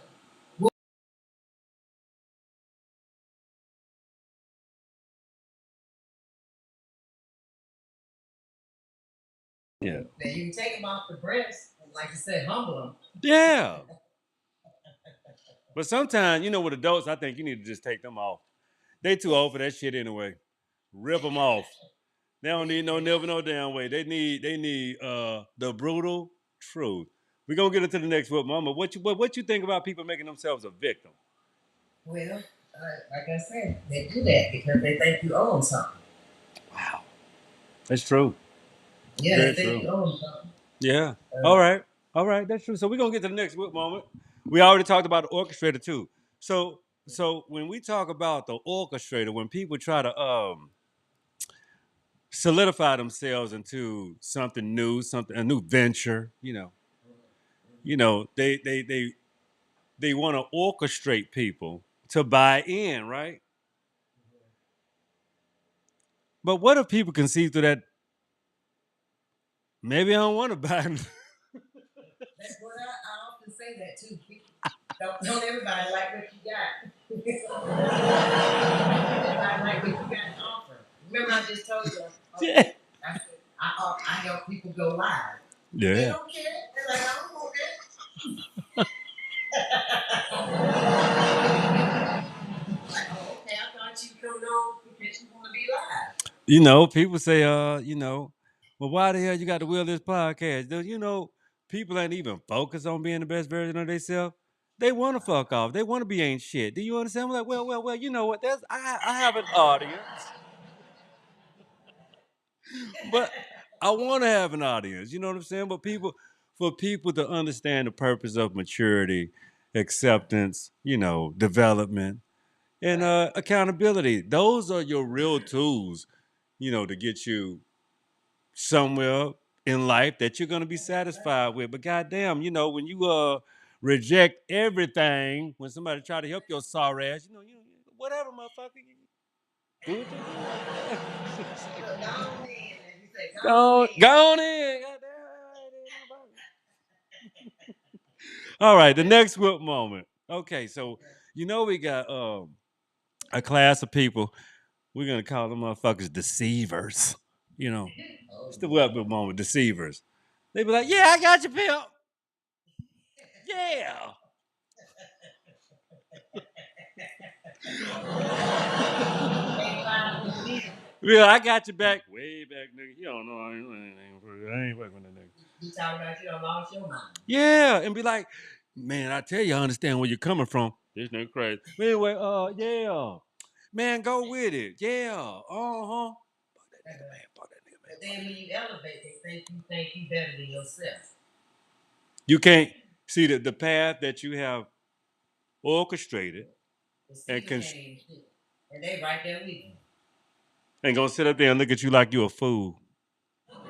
Yeah. that you can take them off the breast and, like you said, humble them. Yeah. But sometimes, with adults, I think you need to just take them off. They too old for that shit anyway. Rip them off. They don't need no never no damn way. They need the brutal truth. We're gonna get into the next one, Mama. What you think about people making themselves a victim? Well, like I said, they do that because they think you owe them something. Wow. That's true. Yeah, they Very think true. you owe them something. Yeah. All Uh, right. All right. That's true. So we're gonna get to the next moment. We already talked about the orchestrator too. So when we talk about the orchestrator, when people try to solidify themselves into something new, something a new venture, they want to orchestrate people to buy in, right? But what if people can see through that? Maybe I don't want to buy. that's what I often say that too. Don't everybody like what you got. Everybody like what you got to offer. Remember, I just told you. Yeah. I help people go live. They Yeah. don't care. They're like, I don't want that. Like, oh, okay, I thought you coming on because you want to be live. People say, well, why the hell you got to wheel this podcast? People ain't even focused on being the best version of themselves. They want to fuck off. They want to be ain't shit. Do you understand? I'm like, well. You know what? I have an audience, but I want to have an audience. You know what I'm saying? But for people to understand the purpose of maturity, acceptance, development, and Right. accountability. Those are your real tools, to get you somewhere in life that you're gonna be satisfied with. But goddamn, when you reject everything, when somebody try to help your sorry ass, whatever, motherfucker, you do what you do. Look, go on in, as you say, go on Go, in. go on in. Goddamn. All right, the next whip moment. Okay, so we got a class of people. We're gonna call them motherfuckers deceivers. You know, Oh it's the yeah. whip moment, deceivers. They be like, "Yeah, I got you, pimp. Yeah." Ain't lying with me. Yeah, I got your back. Way back, nigga. You don't know. I ain't fucking with that nigga. You talking about you done lost your mind. Yeah, and be like, man, I tell you, I understand where you're coming from. This nigga crazy. But anyway, yeah. Man, go with it. Yeah. Uh-huh. Fuck that nigga, man. Fuck that nigga, man. But then when you elevate, they think you better than yourself. You can't see the path that you have orchestrated The and Caesar can't even see it. And they right there with you. Ain't gonna sit up there and look at you like you a fool. You know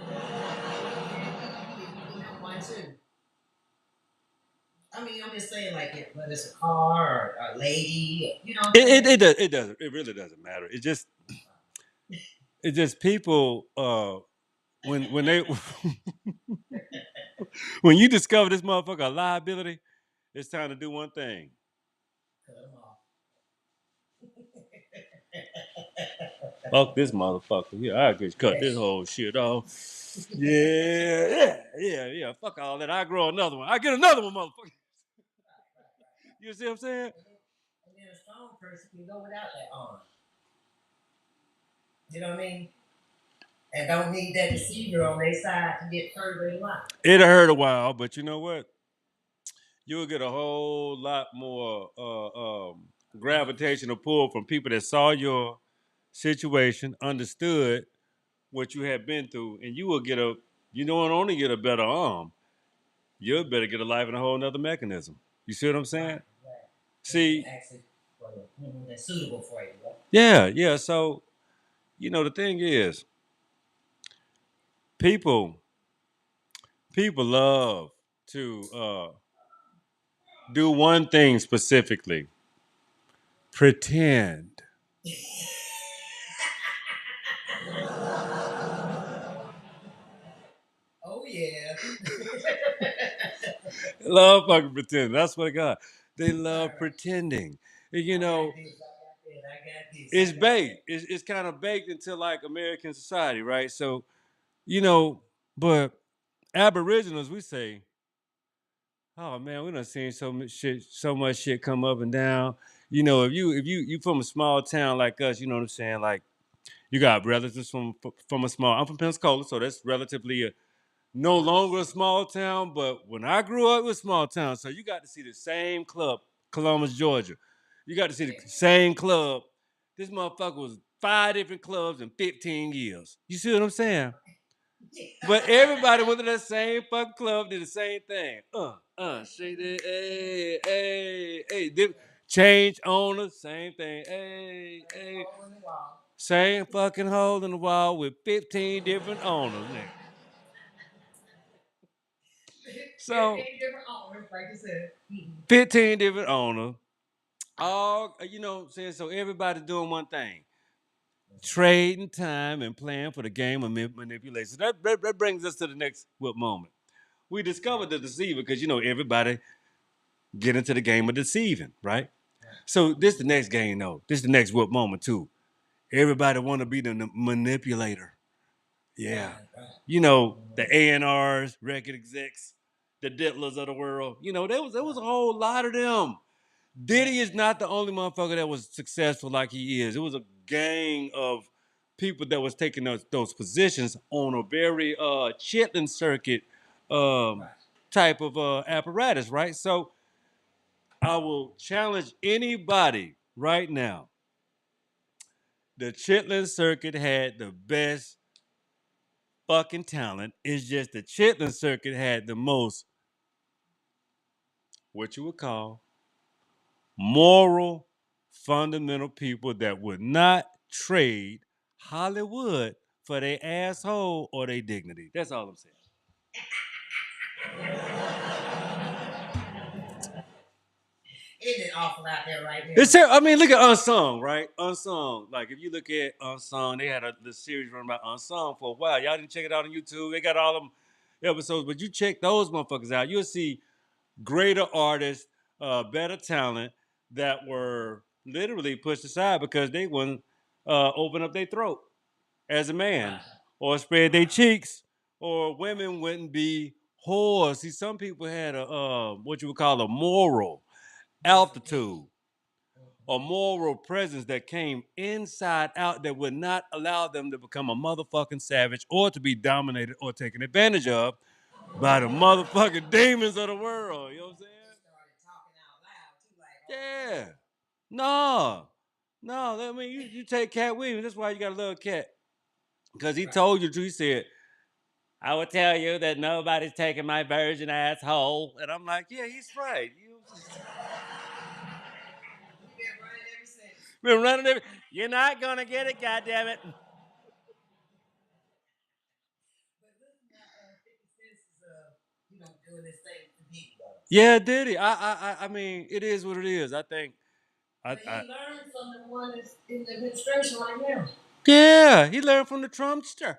one too. I mean, I'm just saying, like, whether it's a car or a lady, you know what I'm saying? It doesn't it really doesn't matter. It's just people when they when you discover this motherfucker a liability, it's time to do one thing. Cut 'em off. Fuck this motherfucker. Yeah, I just cut this whole shit off. Yeah. Fuck all that. I grow another one. I get another one, motherfucker. You see what I'm saying? And then a strong person can go without that arm. You know what I mean? And don't need that deceiver on their side to get further in life. It'll hurt a while, but you know what? You'll get a whole lot more gravitational pull from people that saw your situation, understood what you had been through, and you will get a, you don't only get a better arm, you'll better get a life in a whole nother mechanism. You see what I'm saying? Right. See, Actually, that's suitable for you. Right? yeah. So, the thing is, people, people love to do one thing specifically: pretend. Oh yeah. Love fucking pretending. That's what I got. They love Right. pretending. I You got know, this. I got that. I got this. it's baked. It's kind of baked into like American society, right? So, you know, but Aboriginals, we say, oh man, we done seen so much shit come up and down. If you from a small town like us, you know what I'm saying? Like you got relatives from a small. I'm from Pensacola, so that's relatively no longer a small town. But when I grew up, it was a small town. So you got to see the same club, Columbus, Georgia. You got to see the same club. This motherfucker was 5 different clubs in 15 years. You see what I'm saying? But everybody went to that same fucking club, did the same thing. Shake it, hey. Change owner, same thing. Hey. Same fucking hole in the wall with 15 different owners. Nigga. So 15 different owners, like you said. 15 different owners. All what I'm saying? So everybody's doing one thing. Trading time and playing for the game of manipulation. That brings us to the next what moment. We discovered the deceiver because everybody get into the game of deceiving, right? So this the next game though. This the next what moment too. Everybody want to be the manipulator. Yeah. The A&Rs, record execs, the diddlers of the world. There was a whole lot of them. Diddy is not the only motherfucker that was successful like he is. It was a gang of people that was taking those positions on a very chitlin circuit type of apparatus, right? So I will challenge anybody right now. The chitlin circuit had the best fucking talent. It's just the chitlin circuit had the most, what you would call, moral, fundamental people that would not trade Hollywood for their asshole or their dignity. That's all I'm saying. Isn't it awful out there right now? I mean, look at Unsung, right? Unsung. Like, if you look at Unsung, they had the series run about Unsung for a while. Y'all didn't check it out on YouTube. They got all them episodes, but you check those motherfuckers out. You'll see greater artists, better talent that were literally pushed aside because they wouldn't open up their throat as a man or spread their cheeks, or women wouldn't be whores. See, some people had a what you would call a moral altitude, a moral presence that came inside out that would not allow them to become a motherfucking savage or to be dominated or taken advantage of by the motherfucking demons of the world. You know what I'm saying? Yeah. No. No, I mean, you take Cat Williams. That's why you got to love Cat. Because he told you the truth. He said, I would tell you that nobody's taking my virgin asshole. And I'm like, yeah, he's right. Been running every. You're not going to get it, goddammit. doing this thing to people. Yeah, did he? I mean, it is what it is. I think. But he learned from the one that's in the administration right now. Yeah, he learned from the Trumpster.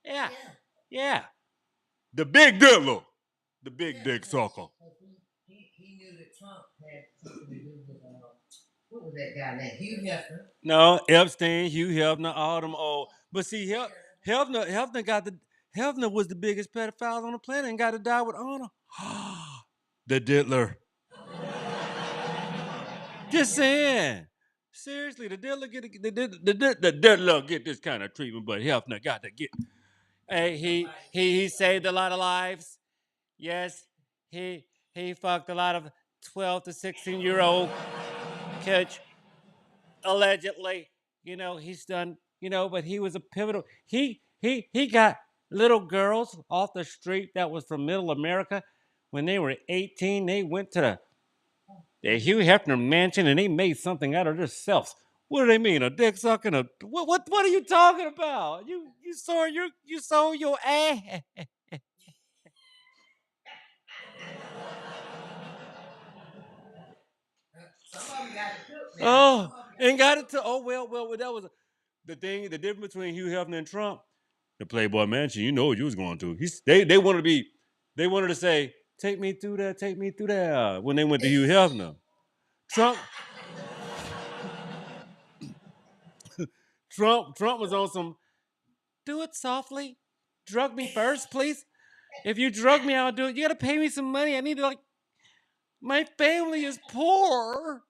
Yeah, yeah. The big diddler, the big dick sucker. He knew that Trump had something to do with what was that guy named Hugh Hefner? No, Epstein, Hugh Hefner, all them old. But see, Hefner got the Hefner was the biggest pedophile on the planet and got to die with honor. The diddler. Just saying. Seriously, the diddler the diddler get this kind of treatment, but Hefner got to get. Hey, he saved a lot of lives. Yes, he fucked a lot of 12 to 16-year-old kids allegedly. You know, he's done, but he was a pivotal. He got little girls off the street that was from middle America. When they were 18, they went to the Hugh Hefner mansion and they made something out of themselves. What do they mean? A dick sucking? A what are you talking about? You saw your ass. Some of them got it took now. Oh, and got it to well, that was the thing. The difference between Hugh Hefner and Trump, the Playboy Mansion. You know what you was going to. They wanted to say, take me through there when they went to Hugh Hefner. Trump Trump was on some. Do it softly. Drug me first, please. If you drug me, I'll do it. You gotta pay me some money. I need to my family is poor.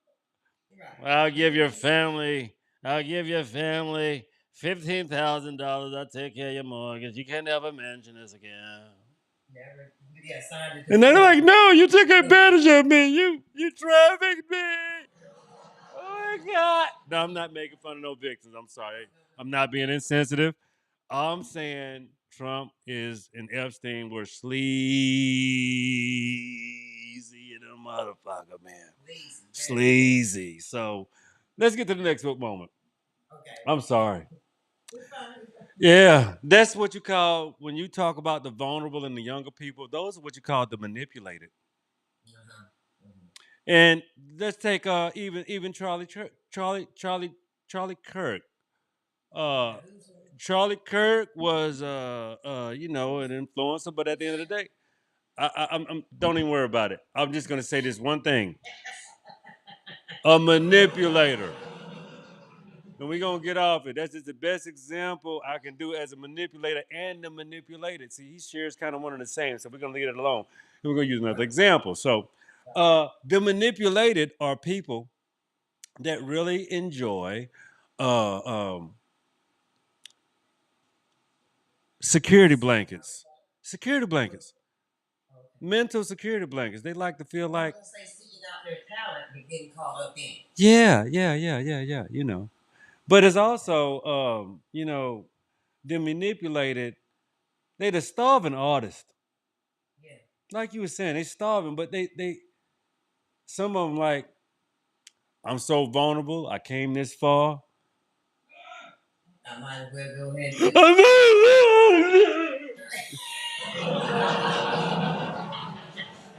I'll give your family $15,000. I'll take care of your mortgage. You can't ever mention this again. Never, yeah, signed it. And they're like, no, you took advantage of me. You trafficked me. Oh my God. No, I'm not making fun of no victims. I'm sorry. I'm not being insensitive. I'm saying Trump is and Epstein were sleazy in a motherfucker, man. Sleazy. So let's get to the next moment. Okay. I'm sorry. Yeah, that's what you call when you talk about the vulnerable and the younger people. Those are what you call the manipulated. And let's take even Charlie Kirk. Charlie Kirk was an influencer, but at the end of the day, I'm don't even worry about it. I'm just gonna say this one thing: a manipulator. And we're gonna get off it. That's just the best example I can do as a manipulator and the manipulated. See, he shares kind of one and the same, so we're gonna leave it alone. And we're gonna use another example. So the manipulated are people that really enjoy uh, um, security blankets. Security blankets. Mental security blankets. They like to feel like seeking out their talent and getting caught up in it. Yeah. But it's also the manipulated, they the starving artist. Yeah. Like you were saying, they starving, but they some of them like, I'm so vulnerable, I came this far. I might as well go ahead and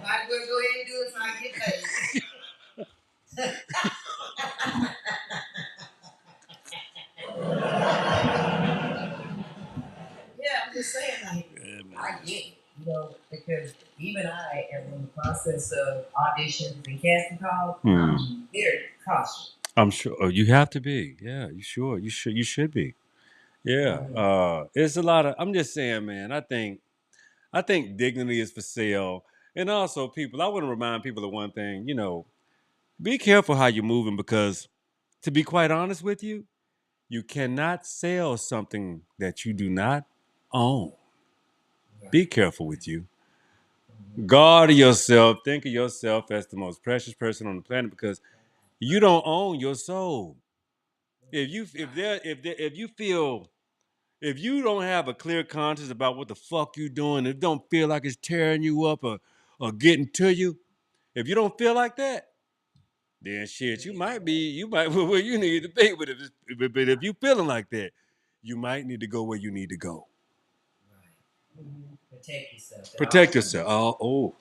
might as well go ahead and do it so I get paid. Yeah, I'm just saying, I get it, because even I am in the process of auditions and casting calls. I'm very cautious. I'm sure. Oh, you have to be. Yeah, you sure. You should be. Yeah. It's a lot of. I'm just saying, man. I think dignity is for sale, and also people. I want to remind people of one thing. Be careful how you're moving because, to be quite honest with you, you cannot sell something that you do not own. Be careful with you. Guard yourself. Think of yourself as the most precious person on the planet because you don't own your soul. If you don't have a clear conscience about what the fuck you doing, if it don't feel like it's tearing you up or getting to you, if you don't feel like that, then shit, you might be where you need to be. But if you feeling like that, you might need to go where you need to go. Protect yourself. Protect yourself. Oh.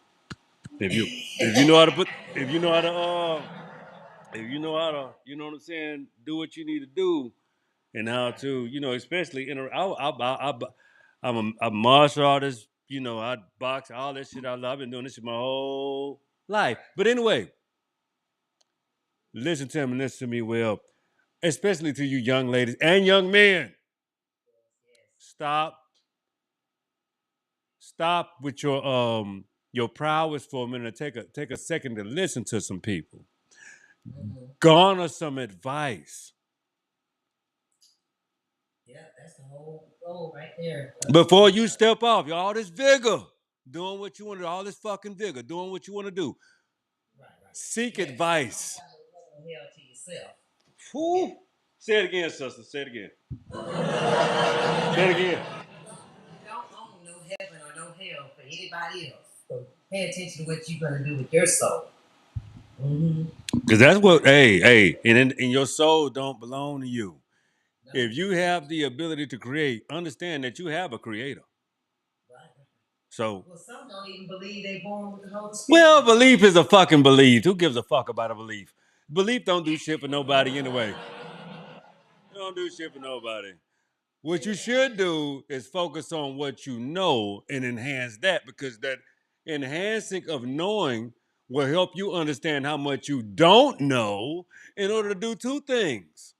If you know how to put if you know how to if you know how to, you know what I'm saying, do what you need to do, and how to, especially I'm a martial artist. I box, all that shit. I've been doing this shit my whole life. But anyway, listen to me well, especially to you young ladies and young men. Stop, stop with your prowess for a minute. Take a second to listen to some people. Garner some advice. Yeah, that's the whole goal right there. Before you step off, all this vigor, doing what you want to do, all this fucking vigor, doing what you want to do. Right. Seek advice. Hell to yourself. Whew. Say it again, sister. Say it again. Say it again. You don't own no heaven or no hell for anybody else. So pay attention to what you're going to do with your soul. Because that's what, hey, and your soul don't belong to you. No. If you have the ability to create, understand that you have a creator. Right. So, well, some don't even believe they're born with the Holy Spirit. Well, belief is a fucking belief. Who gives a fuck about a belief? Belief don't do shit for nobody anyway. It don't do shit for nobody. What you should do is focus on what you know and enhance that, because that enhancing of knowing will help you understand how much you don't know in order to do two things.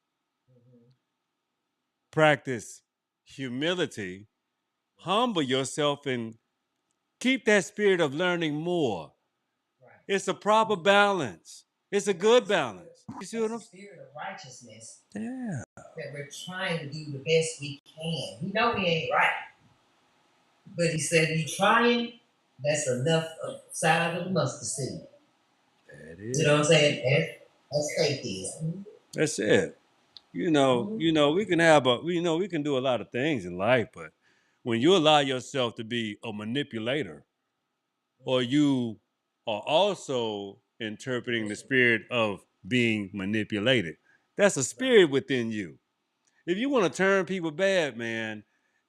Practice humility, humble yourself, and keep that spirit of learning more. It's a proper balance. It's a good balance. You see what I'm saying? Spirit of righteousness. Yeah. That we're trying to do the best we can. We know we ain't right. But he said, you trying, that's enough of size of the mustard seed. That is. You know what I'm saying? That's faith is. That's it. We can we can do a lot of things in life, but when you allow yourself to be a manipulator, or you are also interpreting the spirit of being manipulated, that's a spirit within you. If you want to turn people bad, man,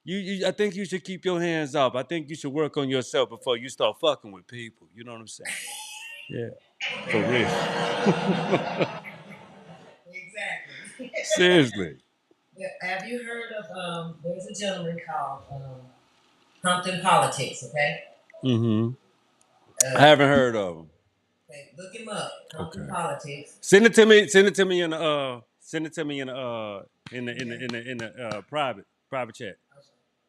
I think you should keep your hands off. I think you should work on yourself before you start fucking with people. You know what I'm saying? Yeah, for real. Exactly. Seriously. Have you heard of there's a gentleman called Compton Politics, okay? Mm-hmm. I haven't heard of him. Okay, look him up. Compton Politics. Send it to me. Send it to me in the private chat.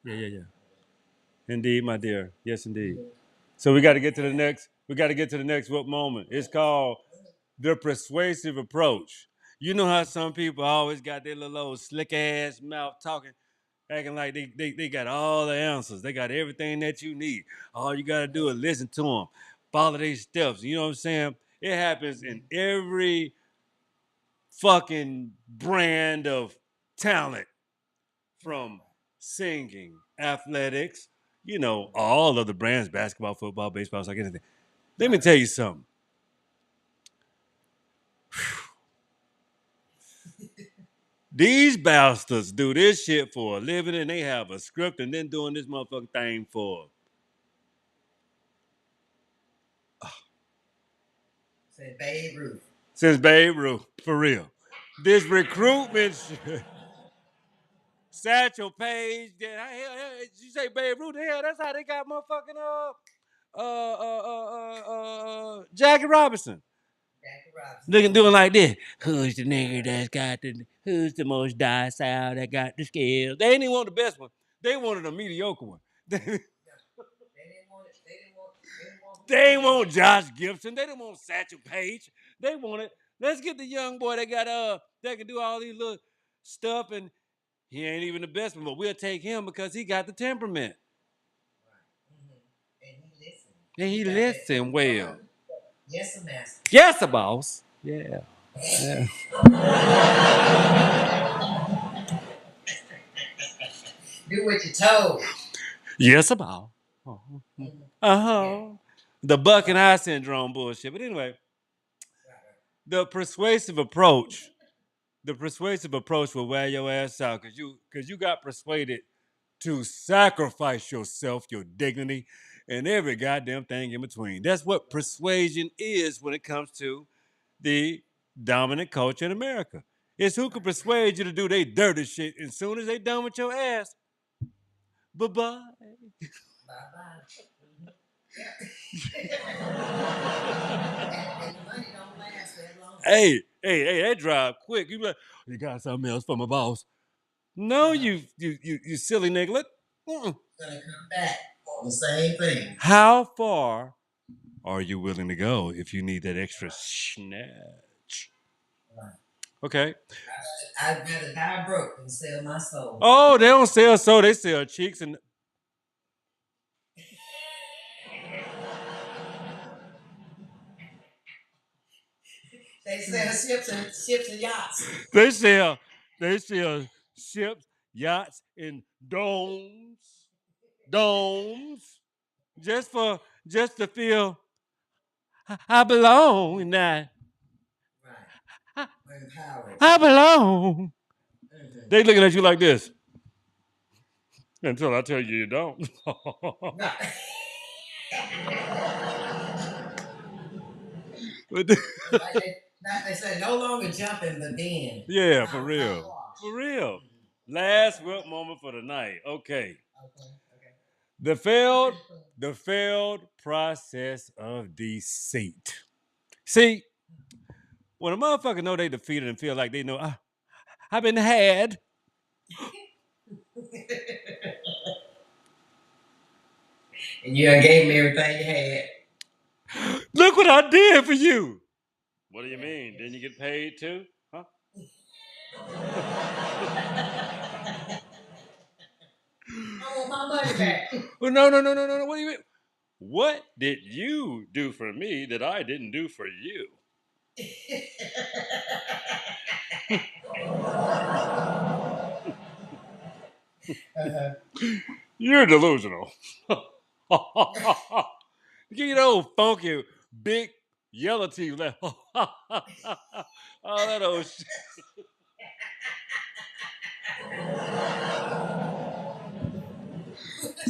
Yeah. Indeed, my dear. Yes, indeed. So we got to get to the next. We got to get to the next what moment? It's called the persuasive approach. You know how some people always got their little old slick ass mouth talking, acting like they got all the answers. They got everything that you need. All you got to do is listen to them, follow their steps. You know what I'm saying? It happens in every fucking brand of talent, from singing, athletics, all of the brands, basketball, football, baseball, it's like anything. Let me tell you something. These bastards do this shit for a living, and they have a script and then doing this motherfucking thing for. Since Babe Ruth, for real. This recruitment shit. Satchel Paige, you say Babe Ruth? Hell, that's how they got motherfucking Jackie Robinson. Looking, doing like this. Who's the nigga that's got who's the most docile that got the skills? They didn't even want the best one. They wanted a mediocre one. They didn't want Josh Gibson. They didn't want Satchel Paige. They wanted, let's get the young boy that got that can do all these little stuff, and he ain't even the best one, but we'll take him because he got the temperament. And he listened well. Yes, a master. Yes, a boss. Yeah. Do what you're told. Yes, a boss. The Buck and I syndrome bullshit. But anyway, the persuasive approach will wear your ass out, because you got persuaded to sacrifice yourself, your dignity, and every goddamn thing in between. That's what persuasion is when it comes to the dominant culture in America. It's who can persuade you to do their dirty shit, and as soon as they done with your ass, bye-bye. Bye-bye. And the money don't last that long. Hey, that drive quick. You be like, you got something else for my boss? No, you silly nigga. Gonna come back on the same thing. How far are you willing to go if you need that extra snatch? Right. Okay. I'd rather die broke than sell my soul. Oh, they don't sell soul, they sell cheeks and They sell ships and yachts. they sell ships, yachts, and domes, just to feel I belong in that. Right. Empowered. I belong. Mm-hmm. They looking at you like this until I tell you you don't. Like they say, no longer jumping the den. Yeah, for real. For real. Last whip moment for the night. Okay. The failed process of deceit. See, when a motherfucker know they defeated and feel like they know I've been had. And you gave me everything you had. Look what I did for you. What do you mean? Didn't you get paid too? Huh? I want my money back. Well, no. What do you mean? What did you do for me that I didn't do for you? You're delusional. Get your old funky, big, yellow teeth left. All that old shit.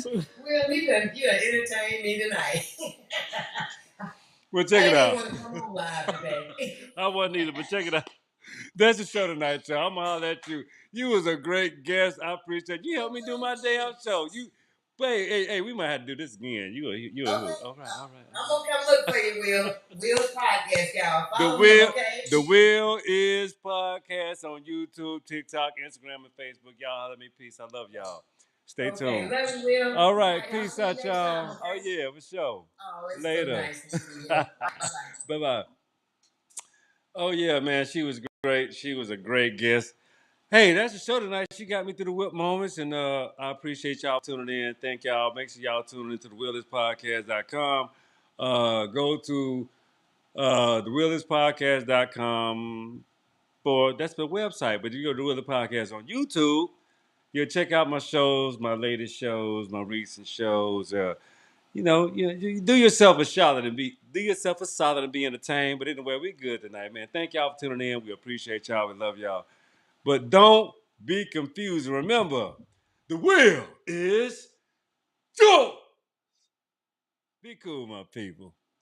Well, you entertained me tonight. Well, check it out. I didn't want to come on live today. I wasn't either, but check it out. That's the show tonight, y'all. I'm gonna holler at you. You was a great guest. I appreciate you. Helped me do my damn show. Hey, we might have to do this again. You Okay. All right. I'm gonna come look for you, Will. Will's podcast, y'all. Follow him, okay? The Will is podcast on YouTube, TikTok, Instagram, and Facebook. Y'all holler at me. Peace. I love y'all. Stay tuned. Love you, Will. All right. Peace out, y'all. Time, okay? Oh yeah, for sure. Oh, it's Later. so nice to see you. Bye-bye. Bye-bye. Oh yeah, man. She was great. She was a great guest. Hey, that's the show tonight. She got me through the whip moments, and I appreciate y'all tuning in. Thank y'all. Make sure y'all tune into the willispodcast.com. Go to thewillispodcast.com that's the website, but you go to the Willis Podcast on YouTube. You'll check out my shows, my latest shows, my recent shows. You do yourself a solid and be entertained. But anyway, we good tonight, man. Thank y'all for tuning in. We appreciate y'all. We love y'all. But don't be confused. Remember, the will is yours. Be cool, my people.